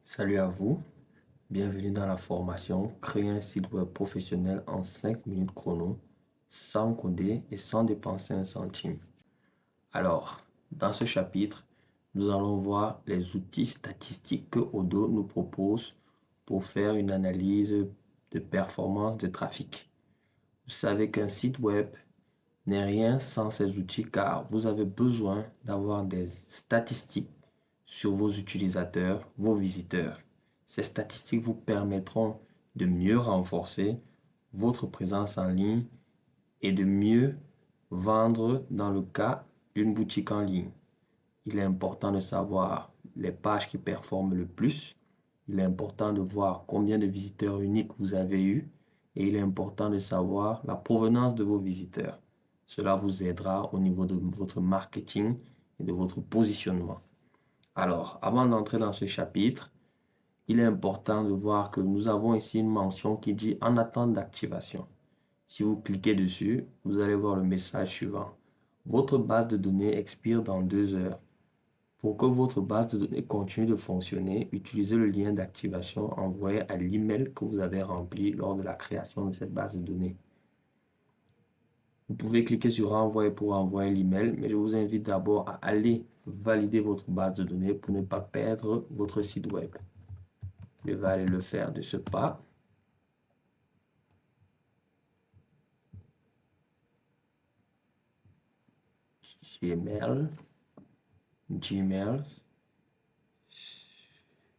Salut à vous, bienvenue dans la formation Créer un site web professionnel en 5 minutes chrono, sans coder et sans dépenser un centime. Alors, dans ce chapitre, nous allons voir les outils statistiques que Odoo nous propose pour faire une analyse de performance de trafic. Vous savez qu'un site web n'est rien sans ces outils car vous avez besoin d'avoir des statistiques sur vos utilisateurs, vos visiteurs. Ces statistiques vous permettront de mieux renforcer votre présence en ligne et de mieux vendre dans le cas d'une boutique en ligne. Il est important de savoir les pages qui performent le plus. Il est important de voir combien de visiteurs uniques vous avez eu et il est important de savoir la provenance de vos visiteurs. Cela vous aidera au niveau de votre marketing et de votre positionnement. Alors, avant d'entrer dans ce chapitre, il est important de voir que nous avons ici une mention qui dit en attente d'activation. Si vous cliquez dessus, vous allez voir le message suivant. Votre base de données expire dans 2 heures. Pour que votre base de données continue de fonctionner, utilisez le lien d'activation envoyé à l'email que vous avez rempli lors de la création de cette base de données. Vous pouvez cliquer sur renvoyer pour envoyer l'email, mais je vous invite d'abord à aller valider votre base de données pour ne pas perdre votre site web. Je vais aller le faire de ce pas. Gmail.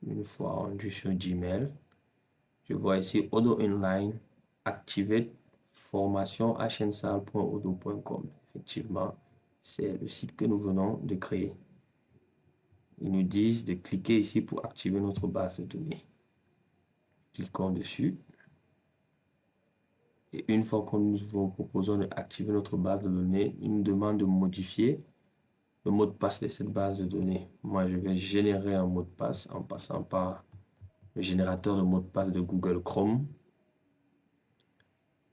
Une fois rendu sur Gmail, je vois ici Odoo Inline, activate formation hnsal.odoo.com. Effectivement, c'est le site que nous venons de créer. Ils nous disent de cliquer ici pour activer notre base de données. Cliquons dessus. Et une fois que nous vous proposons d'activer notre base de données, il nous demande de modifier le mot de passe de cette base de données. Moi, je vais générer un mot de passe en passant par le générateur de mot de passe de Google Chrome.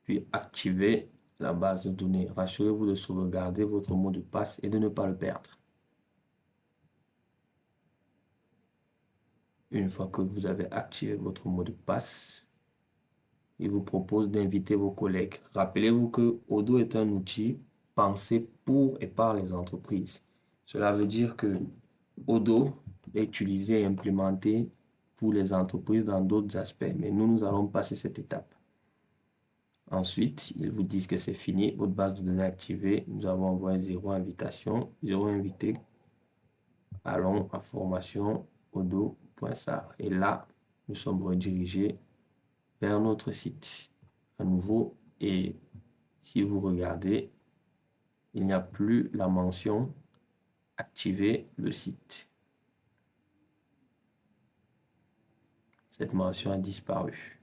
Puis activer la base de données. Rassurez-vous de sauvegarder votre mot de passe et de ne pas le perdre. Une fois que vous avez activé votre mot de passe, il vous propose d'inviter vos collègues. Rappelez-vous que Odoo est un outil pensé pour et par les entreprises. Cela veut dire que Odoo est utilisé et implémenté pour les entreprises dans d'autres aspects, mais nous allons passer cette étape. Ensuite, ils vous disent que c'est fini, votre base de données activée. Nous avons envoyé 0 invitation, 0 invité. Allons à formation odoo.sar. Et là, nous sommes redirigés vers notre site à nouveau. Et si vous regardez, il n'y a plus la mention activer le site. Cette mention a disparu.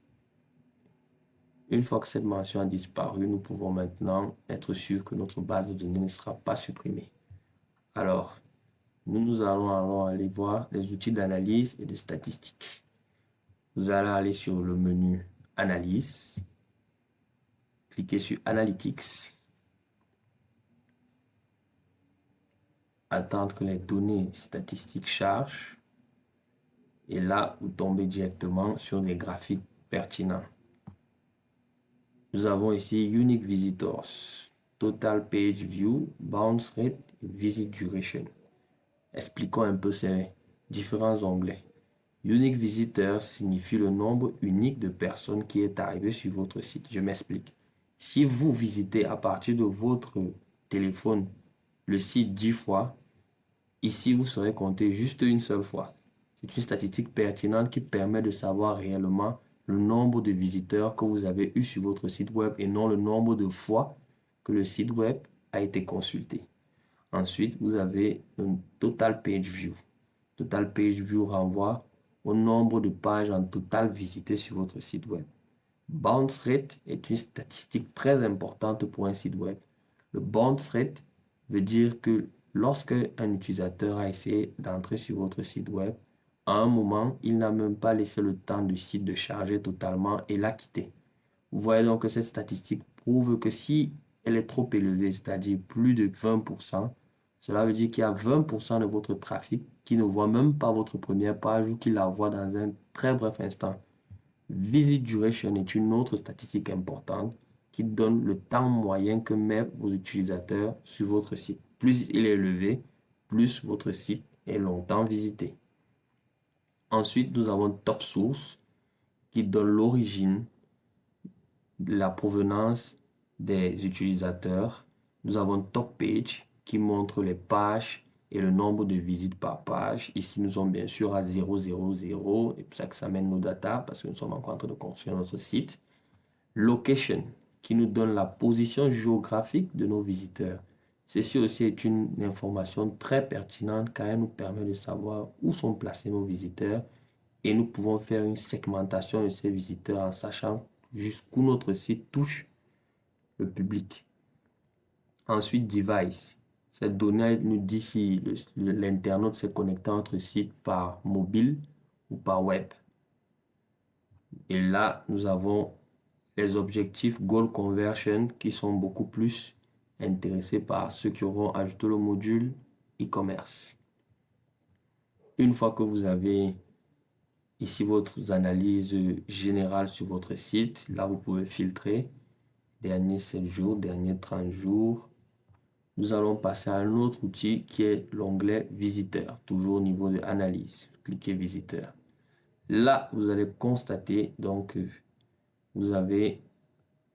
Une fois que cette mention a disparu, nous pouvons maintenant être sûrs que notre base de données ne sera pas supprimée. Alors, nous allons aller voir les outils d'analyse et de statistique. Vous allez aller sur le menu Analyse, cliquez sur Analytics, attendre que les données statistiques chargent, et là, vous tombez directement sur les graphiques pertinents. Nous avons ici Unique Visitors, Total Page View, Bounce Rate et Visit Duration. Expliquons un peu ces différents onglets. Unique Visitor signifie le nombre unique de personnes qui est arrivé sur votre site. Je m'explique. Si vous visitez à partir de votre téléphone le site 10 fois, ici vous serez compté juste une seule fois. C'est une statistique pertinente qui permet de savoir réellement le nombre de visiteurs que vous avez eu sur votre site web et non le nombre de fois que le site web a été consulté. Ensuite, vous avez un Total Page View. Total Page View renvoie au nombre de pages en total visitées sur votre site web. Bounce Rate est une statistique très importante pour un site web. Le bounce rate veut dire que lorsque un utilisateur a essayé d'entrer sur votre site web, à un moment, il n'a même pas laissé le temps du site de charger totalement et l'a quitté. Vous voyez donc que cette statistique prouve que si elle est trop élevée, c'est-à-dire plus de 20%, Cela veut dire qu'il y a 20% de votre trafic qui ne voit même pas votre première page ou qui la voit dans un très bref instant. Visit duration est une autre statistique importante qui donne le temps moyen que mettent vos utilisateurs sur votre site. Plus il est élevé, plus votre site est longtemps visité. Ensuite, nous avons Top Source qui donne l'origine, la provenance des utilisateurs. Nous avons Top Page qui montre les pages et le nombre de visites par page. Ici, nous sommes bien sûr à 000 et c'est ça que ça mène nos data parce que nous sommes encore en train de construire notre site. Location qui nous donne la position géographique de nos visiteurs. Ceci aussi est une information très pertinente car elle nous permet de savoir où sont placés nos visiteurs et nous pouvons faire une segmentation de ces visiteurs en sachant jusqu'où notre site touche le public. Ensuite, device. Cette donnée nous dit si l'internaute s'est connecté à notre site par mobile ou par web. Et là, nous avons les objectifs Goal Conversion qui sont beaucoup plus intéressés par ceux qui auront ajouté le module e-commerce. Une fois que vous avez ici votre analyse générale sur votre site, là vous pouvez filtrer derniers 7 jours, derniers 30 jours. Nous allons passer à un autre outil qui est l'onglet Visiteur, toujours au niveau de analyse. Cliquez Visiteur. Là, vous allez constater donc vous avez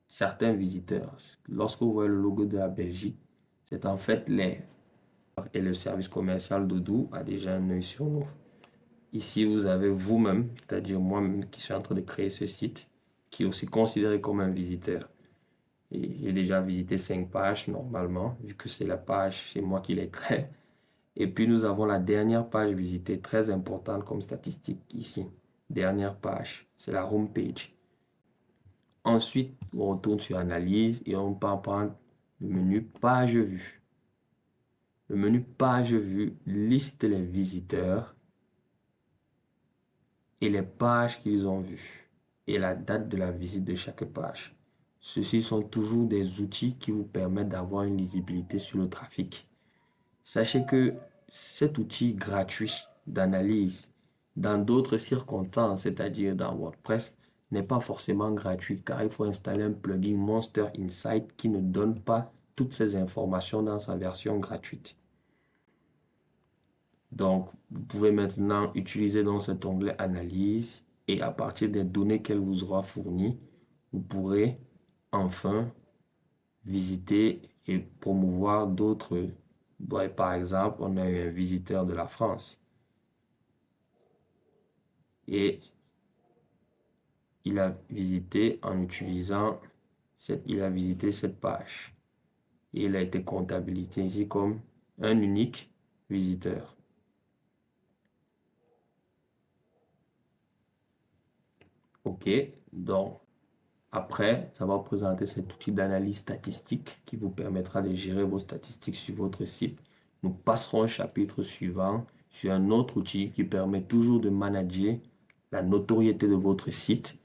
certains visiteurs. Lorsque vous voyez le logo de la Belgique, c'est en fait et le service commercial Doudou a déjà un œil sur nous. Ici, vous avez vous-même, c'est-à-dire moi-même qui suis en train de créer ce site, qui est aussi considéré comme un visiteur. Et j'ai déjà visité 5 pages normalement, vu que c'est la page, c'est moi qui les crée. Et puis nous avons la dernière page visitée, très importante comme statistique ici. Dernière page, c'est la home page. Ensuite, on retourne sur Analyse et on part prendre le menu Page vue. Le menu Page vue liste les visiteurs et les pages qu'ils ont vues et la date de la visite de chaque page. Ceux-ci sont toujours des outils qui vous permettent d'avoir une lisibilité sur le trafic. Sachez que cet outil gratuit d'analyse dans d'autres circonstances, c'est-à-dire dans WordPress, n'est pas forcément gratuit car il faut installer un plugin Monster Insight qui ne donne pas toutes ces informations dans sa version gratuite. Donc, vous pouvez maintenant utiliser dans cet onglet Analyse et à partir des données qu'elle vous aura fournies, vous pourrez enfin visiter et promouvoir d'autres. Par exemple, on a eu un visiteur de la France et il a visité en utilisant cette page et il a été comptabilisé ici comme un unique visiteur. OK, donc après, ça va vous présenter cet outil d'analyse statistique qui vous permettra de gérer vos statistiques sur votre site. Nous passerons au chapitre suivant sur un autre outil qui permet toujours de manager la notoriété de votre site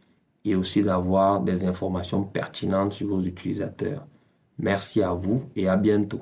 et aussi d'avoir des informations pertinentes sur vos utilisateurs. Merci à vous et à bientôt.